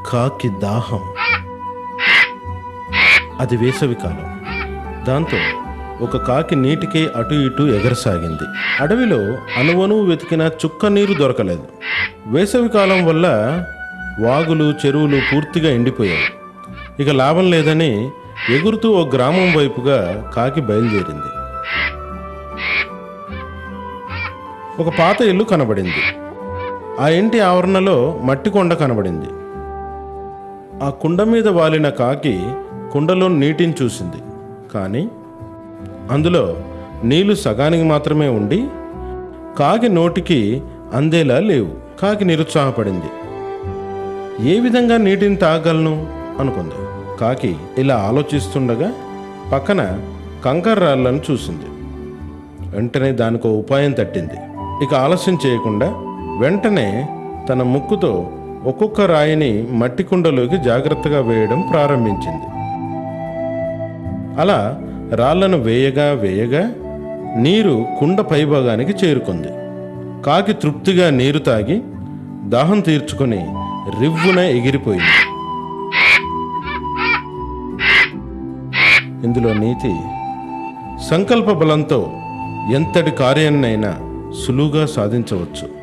కాకి దాహం. అది వేసవికాలం. దాంతో ఒక కాకి నీటికి అటు ఇటు ఎగరసాగింది. అడవిలో అణువణువు వెతికిన చుక్క నీరు దొరకలేదు. వేసవికాలం వల్ల వాగులు చెరువులు పూర్తిగా ఎండిపోయాయి. ఇక లాభం లేదని ఎగురుతూ ఓ గ్రామం వైపుగా కాకి బయలుదేరింది. ఒక పాత ఇల్లు కనబడింది. ఆ ఇంటి ఆవరణలో మట్టి కొండ కనబడింది. ఆ కుండ మీద వాలిన కాకి కుండలో నీటిని చూసింది. కానీ అందులో నీళ్లు సగానికి మాత్రమే ఉండి కాకి నోటికి అందేలా లేవు. కాకి నిరుత్సాహపడింది. ఏ విధంగా నీటిని తాగలను అనుకుంది. కాకి ఇలా ఆలోచిస్తుండగా పక్కన కంకర రాళ్లను చూసింది. వెంటనే దానికో ఉపాయం తట్టింది. ఇక ఆలస్యం చేయకుండా వెంటనే తన ముక్కుతో ఒక్కొక్క రాయిని మట్టి కుండలోకి జాగ్రత్తగా వేయడం ప్రారంభించింది. అలా రాళ్లను వేయగా వేయగా నీరు కుండ పైభాగానికి చేరుకుంది. కాకి తృప్తిగా నీరు తాగి దాహం తీర్చుకొని రివ్వున ఎగిరిపోయింది. ఇందులో నీతి, సంకల్ప బలంతో ఎంతటి కార్యాన్నైనా సులువుగా సాధించవచ్చు.